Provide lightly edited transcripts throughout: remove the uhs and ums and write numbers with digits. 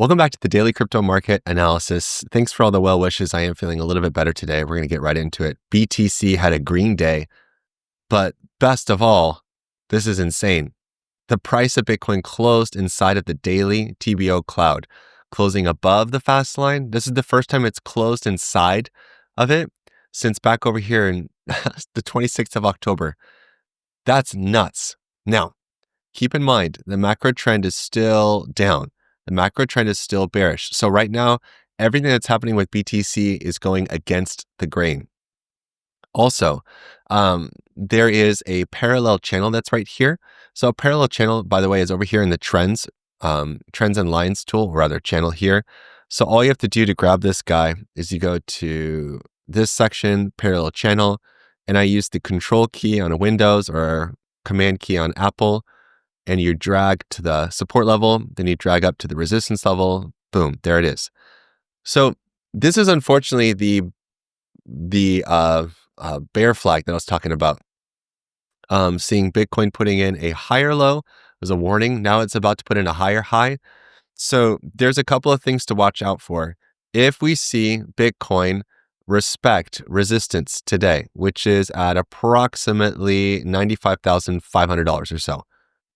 Welcome back to the daily crypto market analysis. Thanks for all the well wishes. I am feeling a little bit better today. We're going to get right into it. BTC had a green day, but best of all, this is insane. The price of Bitcoin closed inside of the daily TBO Cloud, closing above the fast line. This is the first time it's closed inside of it since back over here in the 26th of October. That's nuts. Now, keep in mind, the macro trend is still down. The macro trend is still bearish. So right now, everything that's happening with BTC is going against the grain. Also, there is a parallel channel that's right here. So a parallel channel, by the way, is over here in the trends and lines tool, or rather channel here. So all you have to do to grab this guy is you go to this section, parallel channel, and I use the control key on a Windows or command key on Apple, and you drag to the support level, then you drag up to the resistance level, boom, there it is. So this is unfortunately the bear flag that I was talking about. Seeing Bitcoin putting in a higher low was a warning. Now it's about to put in a higher high. So there's a couple of things to watch out for. If we see Bitcoin respect resistance today, which is at approximately $95,500 or so,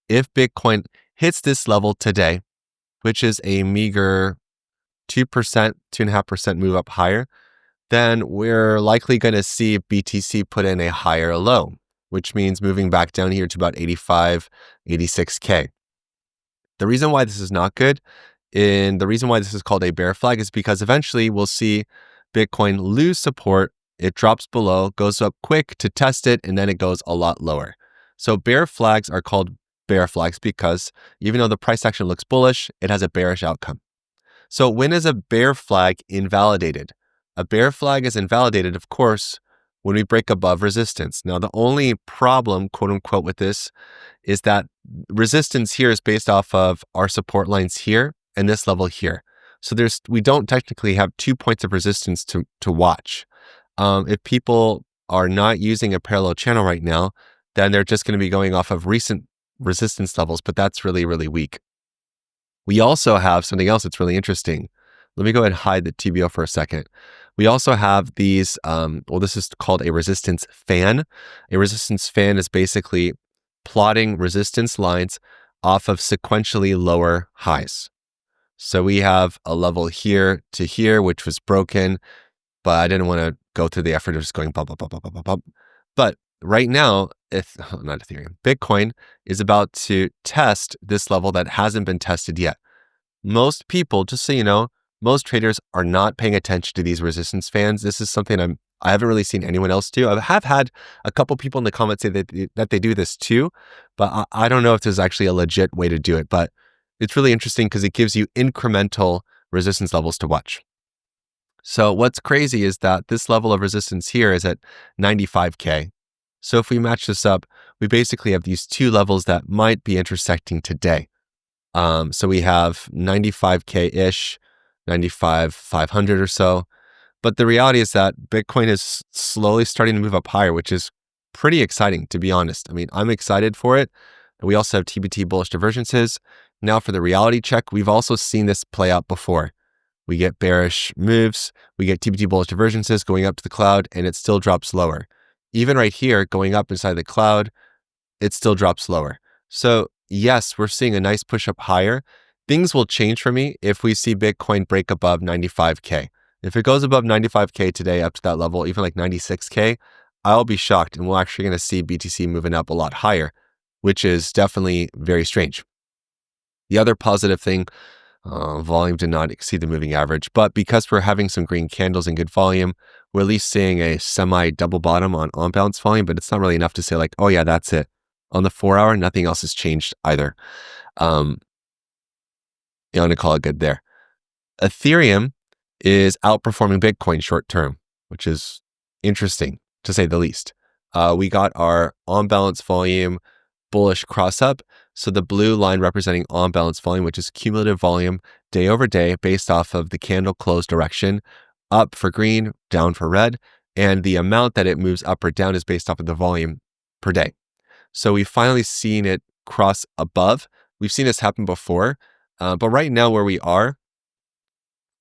if Bitcoin hits this level today, which is a meager 2%, 2.5% move up higher, then we're likely going to see BTC put in a higher low, which means moving back down here to about 85, 86K. The reason why this is not good, and the reason why this is called a bear flag, is because eventually we'll see Bitcoin lose support, it drops below, goes up quick to test it, and then it goes a lot lower. So bear flags are called bear flags because even though the price action looks bullish, it has a bearish outcome. So when is a bear flag invalidated? A bear flag is invalidated, of course, when we break above resistance. Now, the only problem, quote unquote, with this is that resistance here is based off of our support lines here and this level here. So we don't technically have 2 points of resistance to watch. If people are not using a parallel channel right now, then they're just going to be going off of recent resistance levels, but that's really, really weak. We also have something else that's really interesting. Let me go ahead and hide the TBO for a second. We also have these, this is called a resistance fan. A resistance fan is basically plotting resistance lines off of sequentially lower highs. So we have a level here to here, which was broken, but I didn't want to go through the effort of just going bump, bump, bump, bump, bump, bump. But right now, not Ethereum, Bitcoin is about to test this level that hasn't been tested yet. Most people, just so you know, most traders are not paying attention to these resistance fans. This is something I haven't really seen anyone else do. I have had a couple people in the comments say that they do this too, but I don't know if there's actually a legit way to do it. But it's really interesting because it gives you incremental resistance levels to watch. So what's crazy is that this level of resistance here is at 95K. So if we match this up, we basically have these two levels that might be intersecting today. So we have 95K-ish, 95,500 or so. But the reality is that Bitcoin is slowly starting to move up higher, which is pretty exciting, to be honest. I mean, I'm excited for it. We also have TBT bullish divergences. Now for the reality check, we've also seen this play out before. We get bearish moves, we get TBT bullish divergences going up to the cloud, and it still drops lower. Even right here, going up inside the cloud, it still drops lower. So yes, we're seeing a nice push up higher. Things will change for me if we see Bitcoin break above 95K. If it goes above 95K today up to that level, even like 96K, I'll be shocked, and we're actually going to see BTC moving up a lot higher, which is definitely very strange. The other positive thing, volume did not exceed the moving average, but because we're having some green candles and good volume, we're at least seeing a semi-double bottom on balance volume, but it's not really enough to say like, oh yeah, that's it. On the 4 hour, nothing else has changed either. I'm going to call it good there. Ethereum is outperforming Bitcoin short term, which is interesting to say the least. We got our on balance volume bullish cross up. So the blue line representing on balance volume, which is cumulative volume day over day based off of the candle close direction, up for green, down for red. And the amount that it moves up or down is based off of the volume per day. So we've finally seen it cross above. We've seen this happen before, but right now where we are,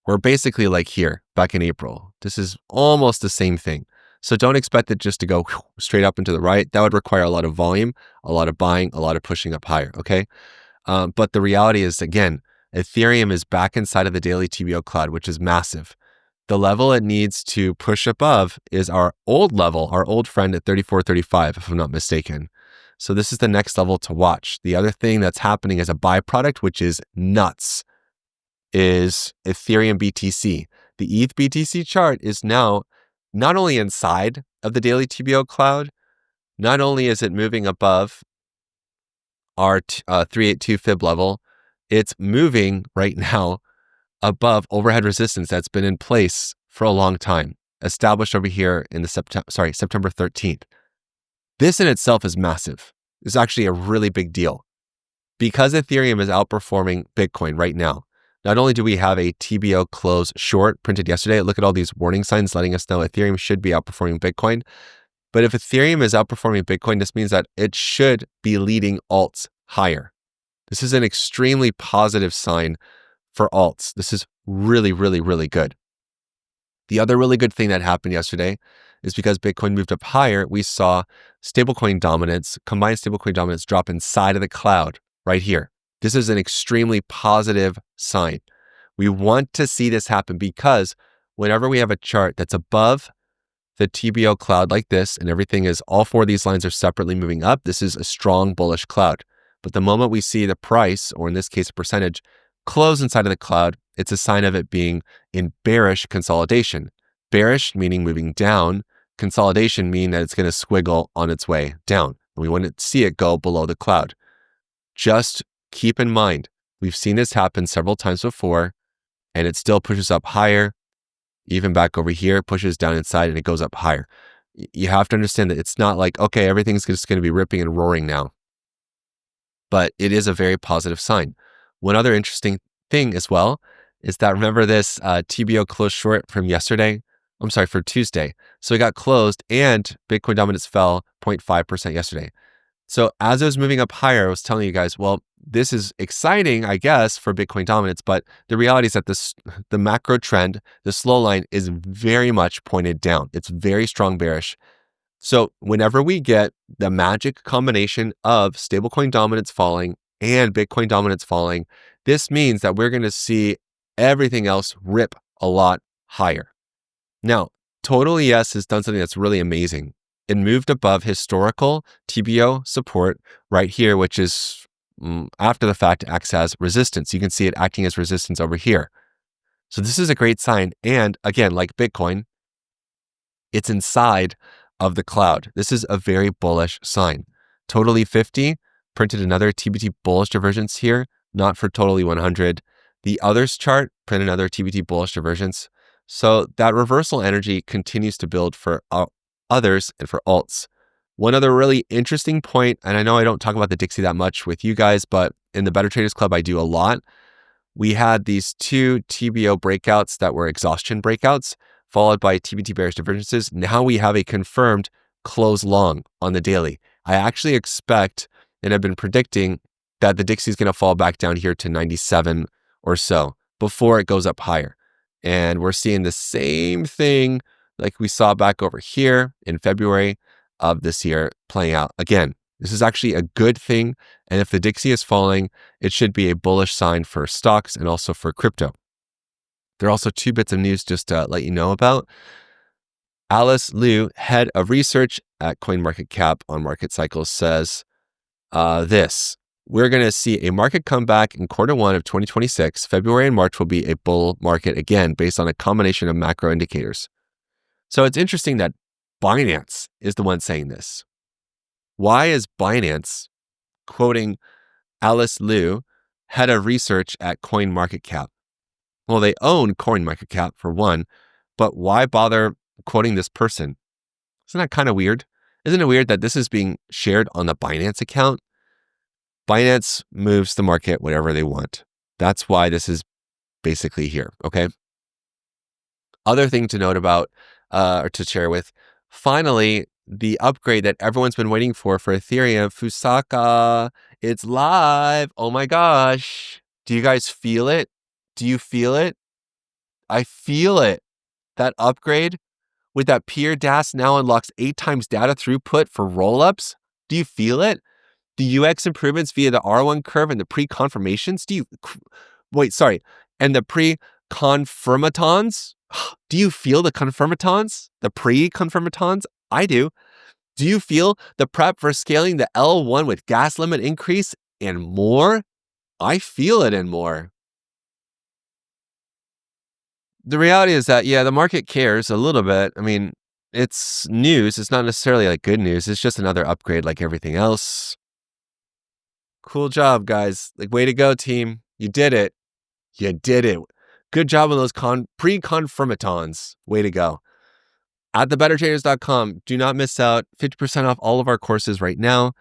We're basically like here back in April. This is almost the same thing. So don't expect it just to go straight up and to the right. That would require a lot of volume, a lot of buying, a lot of pushing up higher, okay? But the reality is, again, Ethereum is back inside of the daily TBO Cloud, which is massive. The level it needs to push above is our old level, our old friend at 34.35, if I'm not mistaken. So this is the next level to watch. The other thing that's happening as a byproduct, which is nuts, is Ethereum BTC. The ETH BTC chart is now not only inside of the daily TBO Cloud, not only is it moving above our 382 fib level, it's moving right now above overhead resistance that's been in place for a long time, established over here in the September 13th. This in itself is massive. It's actually a really big deal. Because Ethereum is outperforming Bitcoin right now, not only do we have a TBO Close short printed yesterday, look at all these warning signs letting us know Ethereum should be outperforming Bitcoin. But if Ethereum is outperforming Bitcoin, this means that it should be leading alts higher. This is an extremely positive sign for alts. This is really, really, really good. The other really good thing that happened yesterday is because Bitcoin moved up higher, we saw stablecoin dominance, combined stablecoin dominance drop inside of the cloud right here. This is an extremely positive sign. We want to see this happen because whenever we have a chart that's above the TBO Cloud like this, and everything is, all four of these lines are separately moving up, this is a strong bullish cloud. But the moment we see the price, or in this case, a percentage, close inside of the cloud, it's a sign of it being in bearish consolidation. Bearish meaning moving down, consolidation meaning that it's going to squiggle on its way down. And we want to see it go below the cloud. Just keep in mind, we've seen this happen several times before, and it still pushes up higher. Even back over here, pushes down inside and it goes up higher. You have to understand that it's not like, okay, everything's just going to be ripping and roaring now. But it is a very positive sign. One other interesting thing as well is that, remember this TBO Close short from yesterday? I'm sorry, for Tuesday. So it got closed and Bitcoin dominance fell 0.5% yesterday. So as it was moving up higher, I was telling you guys, well, this is exciting, I guess, for Bitcoin dominance, but the reality is that the macro trend, the slow line, is very much pointed down. It's very strong bearish. So whenever we get the magic combination of stablecoin dominance falling and Bitcoin dominance falling, this means that we're going to see everything else rip a lot higher. Now, Total ES has done something that's really amazing. It moved above historical TBO support right here, which is after the fact acts as resistance. You can see it acting as resistance over here. So this is a great sign. And again, like Bitcoin, it's inside of the cloud. This is a very bullish sign. Totally 50 printed another TBT bullish divergence here, not for Totally 100. The others chart print another TBT bullish divergence. So that reversal energy continues to build for others and for alts. One other really interesting point, and I know I don't talk about the Dixie that much with you guys, but in the Better Traders Club, I do a lot. We had these two TBO breakouts that were exhaustion breakouts, followed by TBT bearish divergences. Now we have a confirmed close long on the daily. I actually expect, and I've been predicting, that the Dixie is going to fall back down here to 97 or so before it goes up higher. And we're seeing the same thing like we saw back over here in February of this year playing out. Again, this is actually a good thing. And if the Dixie is falling, it should be a bullish sign for stocks and also for crypto. There are also two bits of news just to let you know about. Alice Liu, head of research at CoinMarketCap on Market Cycles, says this. We're going to see a market comeback in Q1 of 2026. February and March will be a bull market again, based on a combination of macro indicators. So it's interesting that Binance is the one saying this. Why is Binance quoting Alice Liu, head of research at CoinMarketCap? Well, they own CoinMarketCap for one, but why bother quoting this person? Isn't that kind of weird? Isn't it weird that this is being shared on the Binance account? Binance moves the market whatever they want. That's why this is basically here, okay? Other thing to note about, or to share with, finally, the upgrade that everyone's been waiting for Ethereum, Fusaka, it's live. Oh my gosh. Do you guys feel it? Do you feel it? I feel it. That upgrade with that peer DAS now unlocks 8 times data throughput for rollups. Do you feel it? The UX improvements via the R1 curve and the pre-confirmations. And the pre-confirmatons. Do you feel the confirmatons? The pre-confirmatons? I do. Do you feel the prep for scaling the L1 with gas limit increase and more? I feel it and more. The reality is that, yeah, the market cares a little bit. I mean, it's news. It's not necessarily like good news. It's just another upgrade like everything else. Cool job, guys. Like, way to go, team. You did it. You did it. Good job on those pre-confirmatons. Way to go. At thebettertraders.com, do not miss out. 50% off all of our courses right now.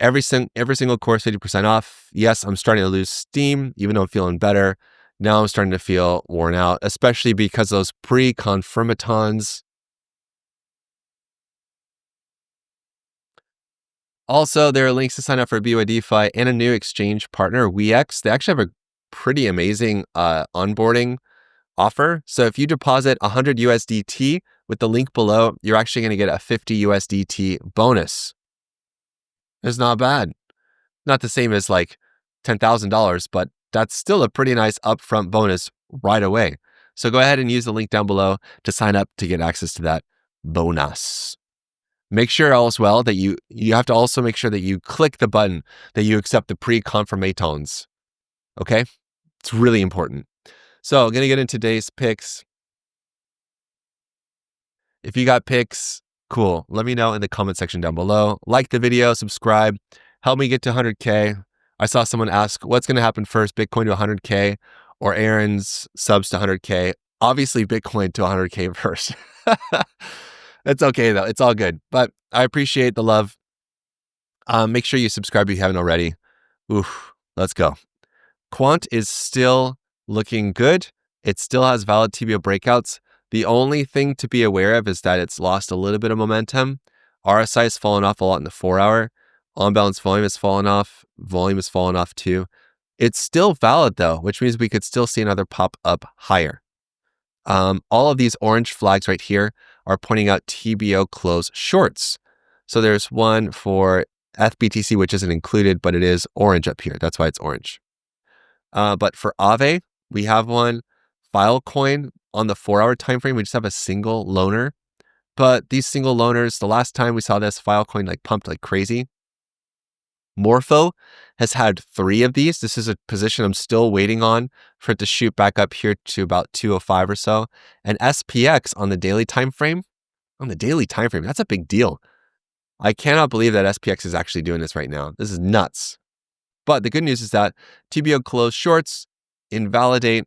Every single course, 50% off. Yes, I'm starting to lose steam, even though I'm feeling better. Now I'm starting to feel worn out, especially because those pre-confirmatons. Also, there are links to sign up for BYD DeFi and a new exchange partner, WeX. They actually have a pretty amazing onboarding offer. So if you deposit 100 USDT with the link below, you're actually going to get a 50 USDT bonus. It's not bad. Not the same as like $10,000, but that's still a pretty nice upfront bonus right away. So go ahead and use the link down below to sign up to get access to that bonus. Make sure as well that you have to also make sure that you click the button that you accept the pre-confirmatons. Okay? It's really important. So I'm going to get into today's picks. If you got picks, cool. Let me know in the comment section down below. Like the video, subscribe, help me get to 100K. I saw someone ask, what's going to happen first, Bitcoin to 100K or Aaron's subs to 100K? Obviously, Bitcoin to 100K first. It's okay, though. It's all good. But I appreciate the love. Make sure you subscribe if you haven't already. Oof, let's go. Quant is still looking good. It still has valid TBO breakouts. The only thing to be aware of is that it's lost a little bit of momentum. RSI has fallen off a lot in the 4-hour. On-balance volume has fallen off. Volume has fallen off too. It's still valid though, which means we could still see another pop up higher. All of these orange flags right here are pointing out TBO Close shorts. So there's one for FBTC, which isn't included, but it is orange up here. That's why it's orange. But for Aave, we have one. Altcoin on the 4-hour time frame, we just have a single loaner. But these single loaners, the last time we saw this, Altcoin like pumped like crazy. Morpho has had 3 of these. This is a position I'm still waiting on for it to shoot back up here to about 205 or so. And SPX on the daily time frame, that's a big deal. I cannot believe that SPX is actually doing this right now. This is nuts. But the good news is that TBO Close shorts invalidate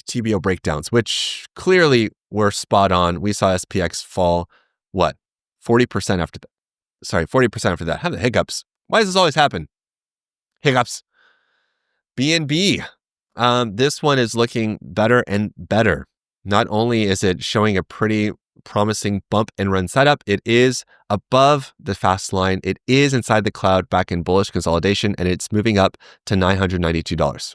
TBO breakdowns, which clearly were spot on. We saw SPX fall, 40% after that. 40% after that. Have the hiccups. Why does this always happen? Hiccups. BNB. This one is looking better and better. Not only is it showing a pretty promising bump and run setup, it is above the fast line. It is inside the cloud back in bullish consolidation, and it's moving up to $992.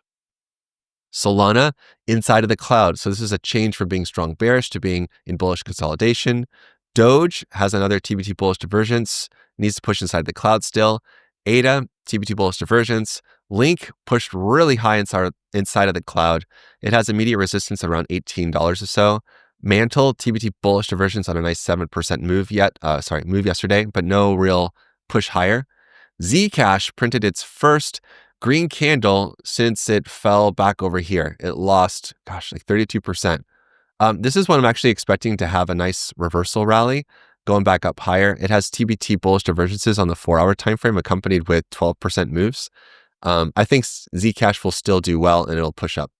Solana inside of the cloud. So this is a change from being strong bearish to being in bullish consolidation. Doge has another TBT bullish divergence, needs to push inside the cloud still. ADA, TBT bullish divergence. Link pushed really high inside of the cloud. It has immediate resistance around $18 or so. Mantle, TBT bullish divergence on a nice 7% move yesterday, but no real push higher. Zcash printed its first green candle since it fell back over here. It lost, like 32%. This is one I'm actually expecting to have a nice reversal rally going back up higher. It has TBT bullish divergences on the 4-hour time frame accompanied with 12% moves. I think Zcash will still do well and it'll push up.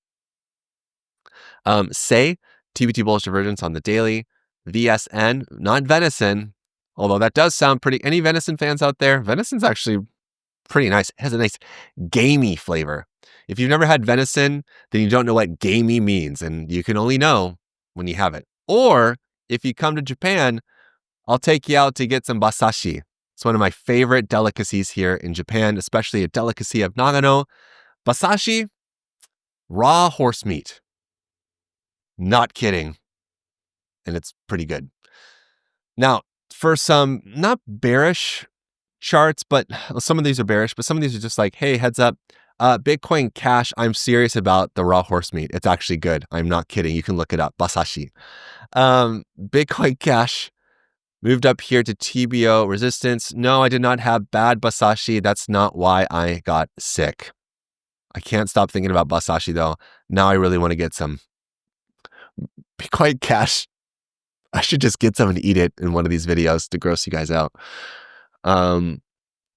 Say TBT bullish divergence on the daily. VSN, not venison, although that does sound pretty. Any venison fans out there? Venison's actually pretty nice. It has a nice gamey flavor. If you've never had venison, then you don't know what gamey means, and you can only know when you have it. Or if you come to Japan, I'll take you out to get some basashi. It's one of my favorite delicacies here in Japan, especially a delicacy of Nagano. Basashi, raw horse meat. Not kidding. And it's pretty good. Now, for some not bearish charts, but some of these are bearish, but some of these are just like, hey, heads up. Bitcoin Cash, I'm serious about the raw horse meat. It's actually good. I'm not kidding. You can look it up. Basashi. Bitcoin Cash moved up here to TBO resistance. No, I did not have bad Basashi. That's not why I got sick. I can't stop thinking about Basashi though. Now I really want to get some. Bitcoin Cash. I should just get some and eat it in one of these videos to gross you guys out.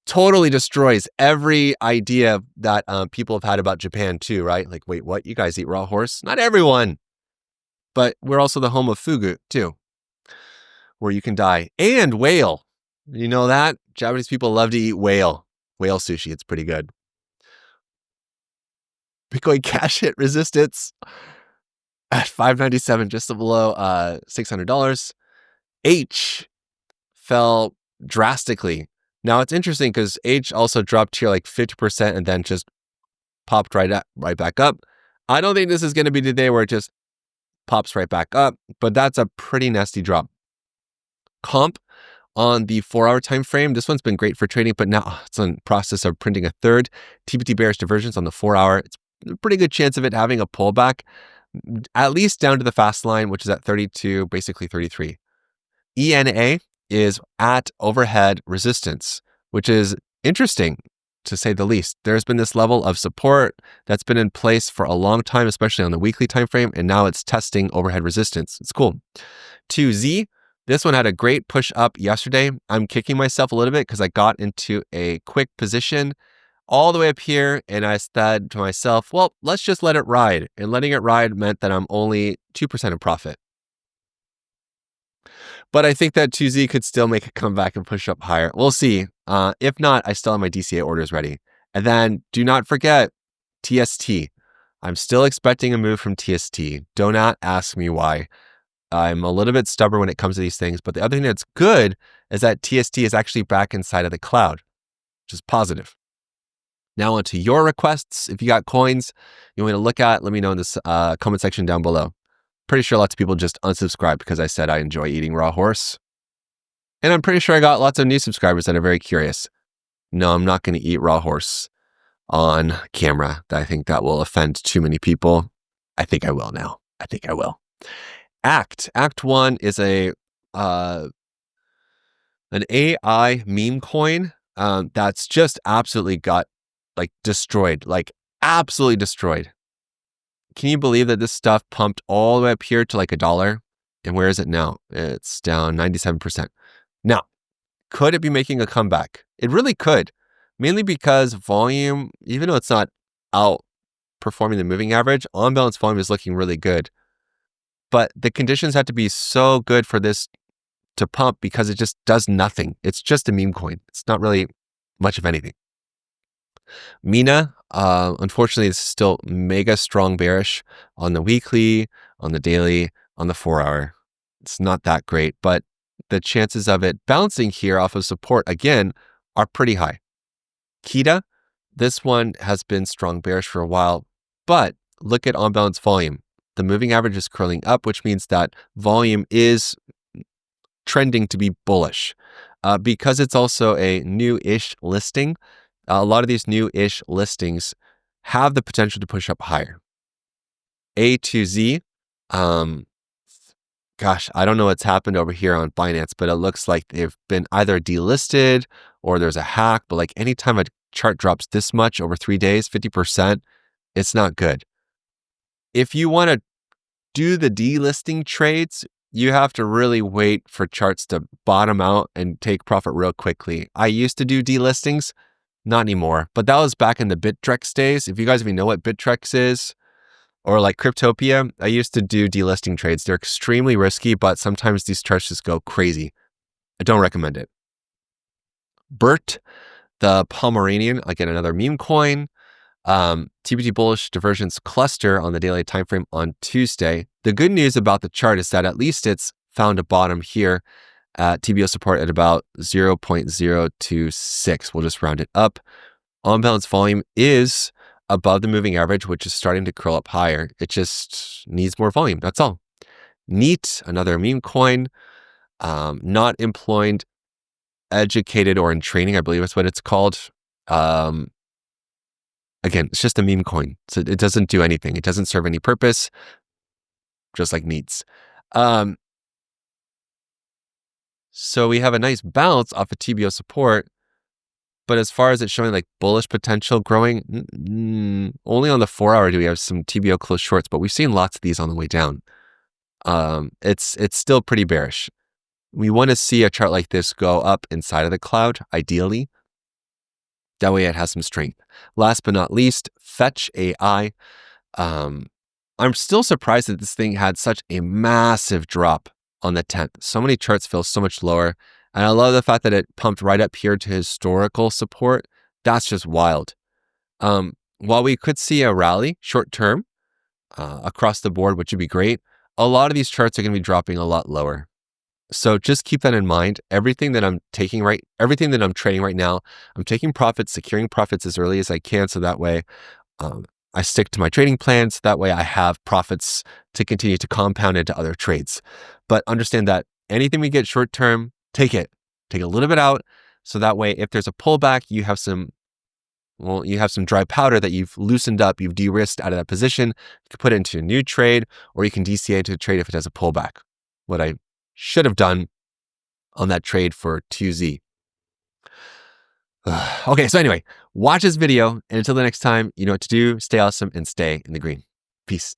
Totally destroys every idea that people have had about Japan too, right? Like, wait, what? You guys eat raw horse? Not everyone. But we're also the home of fugu too, where you can die. And whale. You know that? Japanese people love to eat whale. Whale sushi. It's pretty good. Bitcoin Cash hit resistance at $597, just below $600. H fell drastically. Now it's interesting because H also dropped here like 50% and then just popped right back up. I don't think this is going to be the day where it just pops right back up, but that's a pretty nasty drop. Comp on the 4-hour time frame, this one's been great for trading, but now it's in process of printing a third TBT bearish divergence on the 4-hour. It's a pretty good chance of it having a pullback, at least down to the fast line, which is at 32, basically 33. ENA is at overhead resistance, which is interesting to say the least. There's been this level of support that's been in place for a long time, especially on the weekly time frame, and now it's testing overhead resistance. It's cool. 2Z, this one had a great push up yesterday. I'm kicking myself a little bit because I got into a quick position all the way up here, and I said to myself, well, let's just let it ride. And letting it ride meant that I'm only 2% in profit. But I think that 2Z could still make a comeback and push up higher. We'll see. If not, I still have my DCA orders ready. And then do not forget TST. I'm still expecting a move from TST. Do not ask me why. I'm a little bit stubborn when it comes to these things. But the other thing that's good is that TST is actually back inside of the cloud, which is positive. Now onto your requests. If you got coins you want me to look at, let me know in this comment section down below. Pretty sure lots of people just unsubscribed because I said I enjoy eating raw horse. And I'm pretty sure I got lots of new subscribers that are very curious. No, I'm not going to eat raw horse on camera. I think that will offend too many people. I think I will now. I think I will. Act 1 is an AI meme coin that's just absolutely got destroyed, absolutely destroyed. Can you believe that this stuff pumped all the way up here to $1? And where is it now? It's down 97%. Now, could it be making a comeback? It really could, mainly because volume, even though it's not outperforming the moving average, on balance volume is looking really good. But the conditions have to be so good for this to pump because it just does nothing. It's just a meme coin. It's not really much of anything. Mina, unfortunately, is still mega strong bearish on the weekly, on the daily, on the 4-hour. It's not that great, but the chances of it bouncing here off of support again are pretty high. Kita, this one has been strong bearish for a while, but look at on balance volume. The moving average is curling up, which means that volume is trending to be bullish. Because it's also a new-ish listing, a lot of these new-ish listings have the potential to push up higher. A to Z, gosh, I don't know what's happened over here on Binance, but it looks like they've been either delisted or there's a hack. But anytime a chart drops this much over 3 days, 50%, it's not good. If you want to do the delisting trades, you have to really wait for charts to bottom out and take profit real quickly. I used to do delistings. Not anymore, but that was back in the Bittrex days. If you guys even know what Bittrex is, or Cryptopia, I used to do delisting trades. They're extremely risky, but sometimes these charts just go crazy. I don't recommend it. BERT, the Pomeranian, again, another meme coin. TBT Bullish Divergence Cluster on the daily time frame on Tuesday. The good news about the chart is that at least it's found a bottom here at TBO support at about 0.026. We'll just round it up. On balance volume is above the moving average, which is starting to curl up higher. It just needs more volume. That's all. Neat, another meme coin, not employed, educated, or in training, I believe that's what it's called. Again, it's just a meme coin. So it doesn't do anything. It doesn't serve any purpose, just like neats. So we have a nice bounce off of TBO support. But as far as it showing like bullish potential growing, only on the 4-hour do we have some TBO close shorts, but we've seen lots of these on the way down. It's still pretty bearish. We want to see a chart like this go up inside of the cloud, ideally. That way it has some strength. Last but not least, Fetch AI. I'm still surprised that this thing had such a massive drop on the 10th. So many charts feel so much lower. And I love the fact that it pumped right up here to historical support. That's just wild. While we could see a rally short term across the board, which would be great, a lot of these charts are going to be dropping a lot lower. So just keep that in mind. Everything that I'm trading right now, I'm taking profits, securing profits as early as I can. So that way I stick to my trading plans. That way I have profits to continue to compound into other trades. But understand that anything we get short term, take a little bit out. So that way, if there's a pullback, you have some dry powder that you've loosened up, you've de-risked out of that position. You can put it into a new trade, or you can DCA to a trade if it has a pullback. What I should have done on that trade for 2Z. Okay, so anyway, watch this video. And until the next time, you know what to do. Stay awesome and stay in the green. Peace.